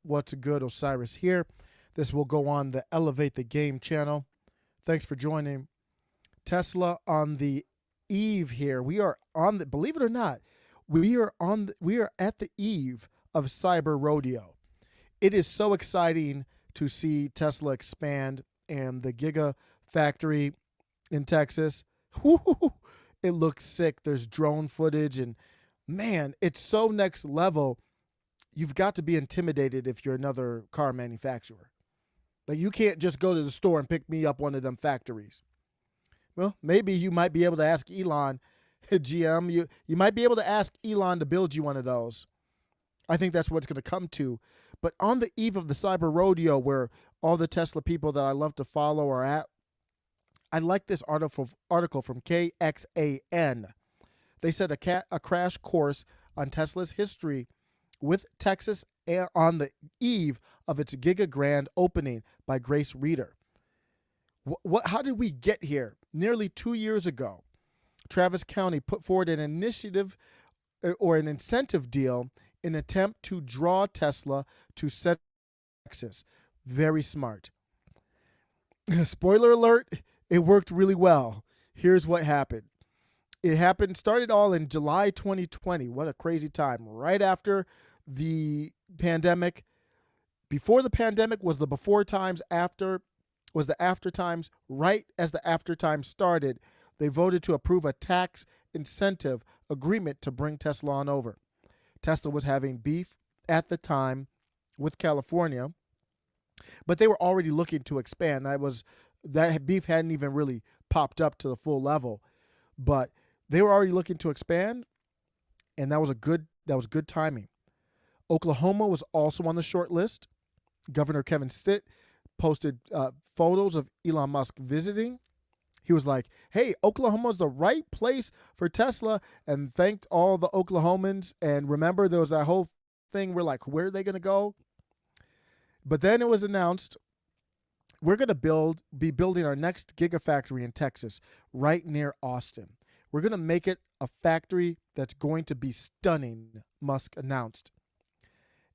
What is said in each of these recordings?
What's good? Osiris here. This will go on the Elevate the Game channel. Thanks for joining. Tesla on the eve here. We are on the, believe it or not, we are at the eve of Cyber Rodeo. It is so exciting to see Tesla expand and the Giga factory in Texas. It looks sick. There's drone footage and man, it's so next level. You've got to be intimidated if you're another car manufacturer. Like you can't just go to the store and pick me up one of them factories. Well, maybe you might be able to ask Elon, GM, you might be able to ask Elon to build you one of those. I think that's what it's going to come to. But on the eve of the Cyber Rodeo, where all the Tesla people that I love to follow are at, I like this article from KXAN. They said a crash course on Tesla's history with Texas on the eve of its Giga Grand opening by Grace Reader. How did we get here? Nearly 2 years ago, Travis County put forward an initiative or an incentive deal in an attempt to draw Tesla to Texas. Very smart. Spoiler alert, it worked really well. Here's what happened. Started all in July 2020. What a crazy time. Right after the pandemic. Before the pandemic was the before times, after was the after times. Right as the after times started, they voted to approve a tax incentive agreement to bring Tesla on over. Tesla was having beef at the time with California, but they were already looking to expand. That beef hadn't even really popped up to the full level, but they were already looking to expand, and that was good timing. Oklahoma was also on the short list. Governor Kevin Stitt posted photos of Elon Musk visiting. He was like, hey, Oklahoma's the right place for Tesla, and thanked all the Oklahomans. And remember, there was that whole thing where like, where are they going to go? But then it was announced, we're going to be building our next Gigafactory in Texas, right near Austin. We're going to make it a factory that's going to be stunning, Musk announced.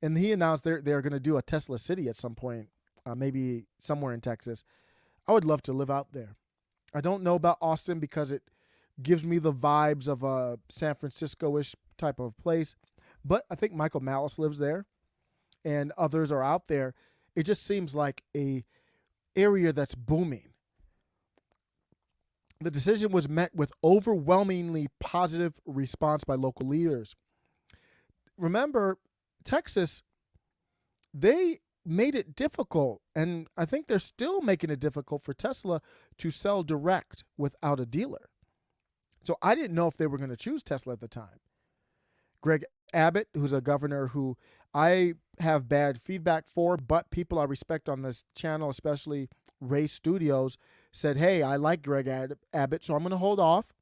And he announced they're going to do a Tesla City at some point, maybe somewhere in Texas. I would love to live out there. I don't know about Austin because it gives me the vibes of a San Francisco-ish type of place. But I think Michael Malice lives there and others are out there. It just seems like a area that's booming. The decision was met with overwhelmingly positive response by local leaders. Remember, Texas, they made it difficult, and I think they're still making it difficult for Tesla to sell direct without a dealer. So I didn't know if they were going to choose Tesla at the time. Greg Abbott, who's a governor who I have bad feedback for, but people I respect on this channel, especially Ray Studios, said, hey, I like Greg Abbott, so I'm going to hold off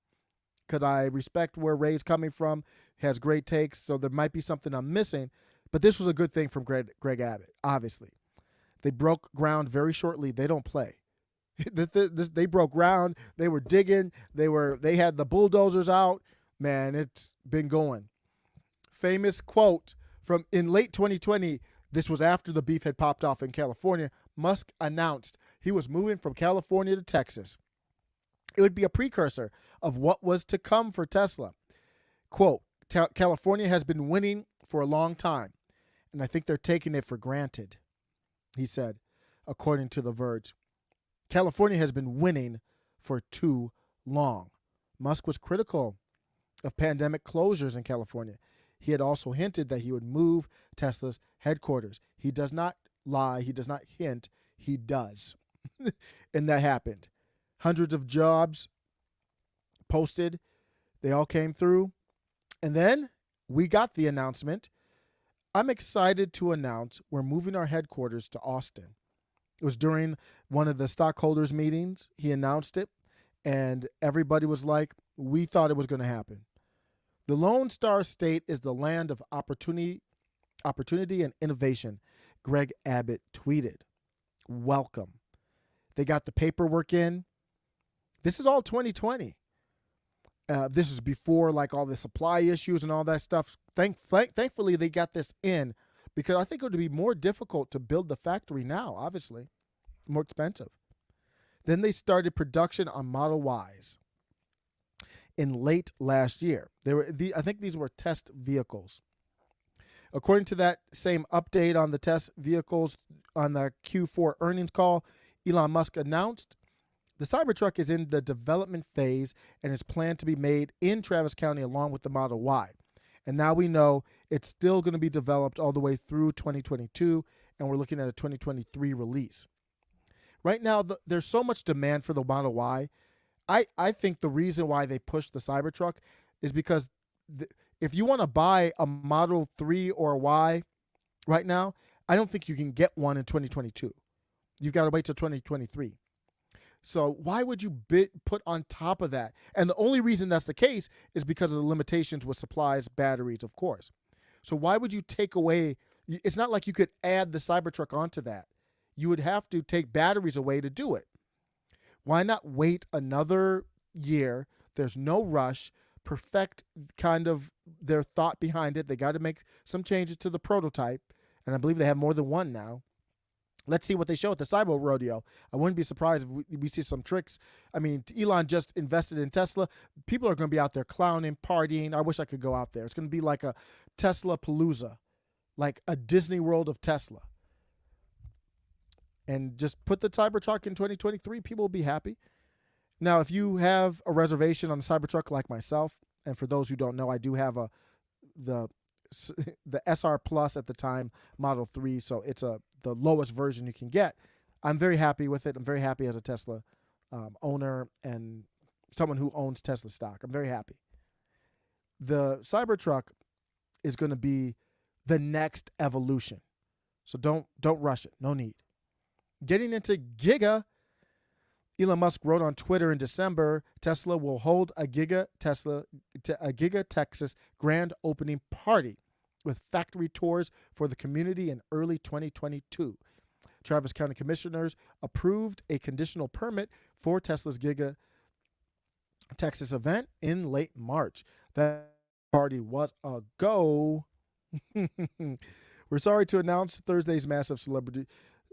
because I respect where Ray's coming from. He has great takes, so there might be something I'm missing. But this was a good thing from Greg Abbott, obviously. They broke ground very shortly. They don't play. They broke ground. They were digging. They had the bulldozers out. Man, it's been going. Famous quote from in late 2020, this was after the beef had popped off in California, Musk announced he was moving from California to Texas. It would be a precursor of what was to come for Tesla. Quote, California has been winning for a long time, and I think they're taking it for granted, he said, according to The Verge. California has been winning for too long. Musk was critical of pandemic closures in California. He had also hinted that he would move Tesla's headquarters. He does not lie. He does not hint. He does. And that happened. Hundreds of jobs posted. They all came through. And then we got the announcement. I'm excited to announce we're moving our headquarters to Austin. It was during one of the stockholders meetings. He announced it, and everybody was like, we thought it was going to happen. The Lone Star State is the land of opportunity and innovation, Greg Abbott tweeted. Welcome. They got the paperwork in. This is all 2020. This is before like all the supply issues and all that stuff. Thankfully, they got this in because I think it would be more difficult to build the factory now, obviously, more expensive. Then they started production on Model Ys in late last year. I think these were test vehicles. According to that same update on the test vehicles on the Q4 earnings call, Elon Musk announced the Cybertruck is in the development phase and is planned to be made in Travis County along with the Model Y. And now we know it's still going to be developed all the way through 2022, and we're looking at a 2023 release. Right now, there's so much demand for the Model Y. I think the reason why they pushed the Cybertruck is because if you want to buy a Model 3 or a Y right now, I don't think you can get one in 2022. You've got to wait till 2023. So why would you put on top of that? And the only reason that's the case is because of the limitations with supplies, batteries, of course. So why would you take away? It's not like you could add the Cybertruck onto that. You would have to take batteries away to do it. Why not wait another year? There's no rush. Perfect kind of their thought behind it. They got to make some changes to the prototype, and I believe they have more than one now. Let's see what they show at the Cyber Rodeo. I wouldn't be surprised if we see some tricks. I mean, Elon just invested in Tesla. People are going to be out there clowning, partying. I wish I could go out there. It's going to be like a Tesla Palooza, like a Disney World of Tesla. And just put the Cybertruck in 2023. People will be happy. Now, if you have a reservation on the Cybertruck like myself, and for those who don't know, I do have the SR Plus at the time, Model 3, so it's the lowest version you can get. I'm very happy with it. I'm very happy as a Tesla owner and someone who owns Tesla stock. I'm very happy. The Cybertruck is going to be the next evolution, so don't Rush it. No need. Getting into Giga, Elon Musk wrote on Twitter in December, Tesla will hold a Giga Texas grand opening party with factory tours for the community in early 2022. Travis County commissioners approved a conditional permit for Tesla's Giga Texas event in late March. That party was a go. We're sorry to announce Thursday's massive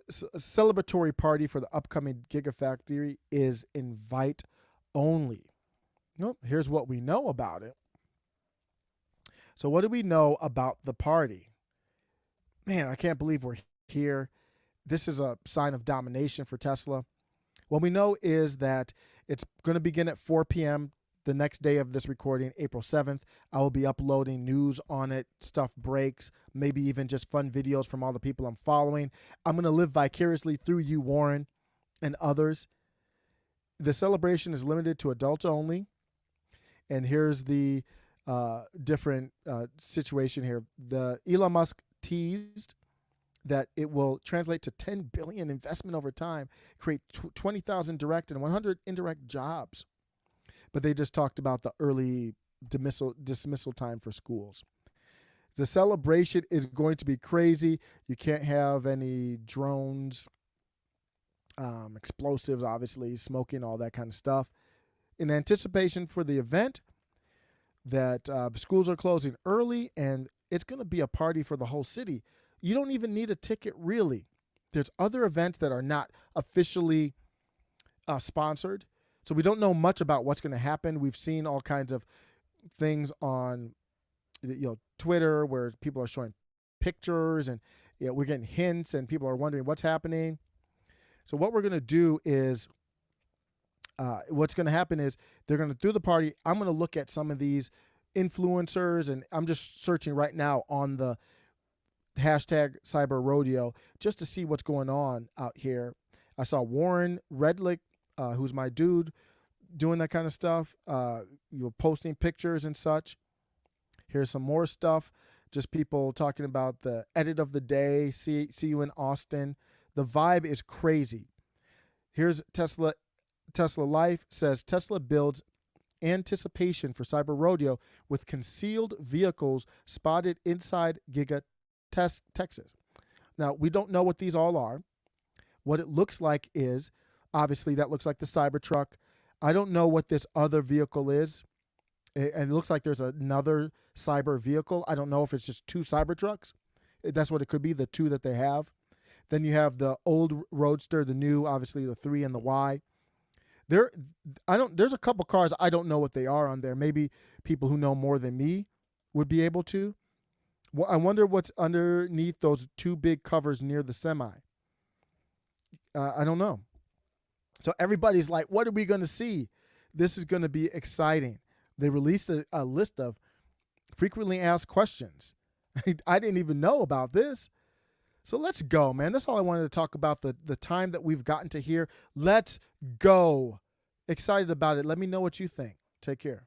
celebratory party for the upcoming Gigafactory is invite only. Nope, here's what we know about it. So what do we know about the party? Man, I can't believe we're here. This is a sign of domination for Tesla. What we know is that it's going to begin at 4 p.m. the next day of this recording, April 7th. I will be uploading news on it, stuff breaks, maybe even just fun videos from all the people I'm following. I'm going to live vicariously through you, Warren, and others. The celebration is limited to adults only. And here's the different situation here. The Elon Musk teased that it will translate to $10 billion investment over time, create 20,000 direct and 100 indirect jobs. But they just talked about the early dismissal time for schools. The celebration is going to be crazy. You can't have any drones, explosives, obviously, smoking, all that kind of stuff. In anticipation for the event, that the schools are closing early, and it's going to be a party for the whole city. You don't even need a ticket, really. There's other events that are not officially sponsored. So we don't know much about what's going to happen. We've seen all kinds of things on Twitter where people are showing pictures, and we're getting hints, and people are wondering what's happening. So what we're going to do is what's going to happen is they're going to do the party. I'm going to look at some of these influencers, and I'm just searching right now on the hashtag Cyber Rodeo just to see what's going on out here. I saw Warren Redlick, who's my dude, doing that kind of stuff. Posting pictures and such. Here's some more stuff. Just people talking about the edit of the day. See you in Austin. The vibe is crazy. Here's Tesla Life says Tesla builds anticipation for Cyber Rodeo with concealed vehicles spotted inside Giga Texas. Now, we don't know what these all are. What it looks like is, obviously, that looks like the Cybertruck. I don't know what this other vehicle is. And it looks like there's another cyber vehicle. I don't know if it's just two Cybertrucks. That's what it could be, the 2 that they have. Then you have the old Roadster, the new, obviously the 3 and the Y. There's a couple cars I don't know what they are on there. Maybe people who know more than me would be able to. Well, I wonder what's underneath those 2 big covers near the semi. I don't know. So everybody's like, what are we going to see? This is going to be exciting. They released a list of frequently asked questions. I didn't even know about this. So let's go, man. That's all I wanted to talk about, the time that we've gotten to here. Let's go. Excited about it. Let me know what you think. Take care.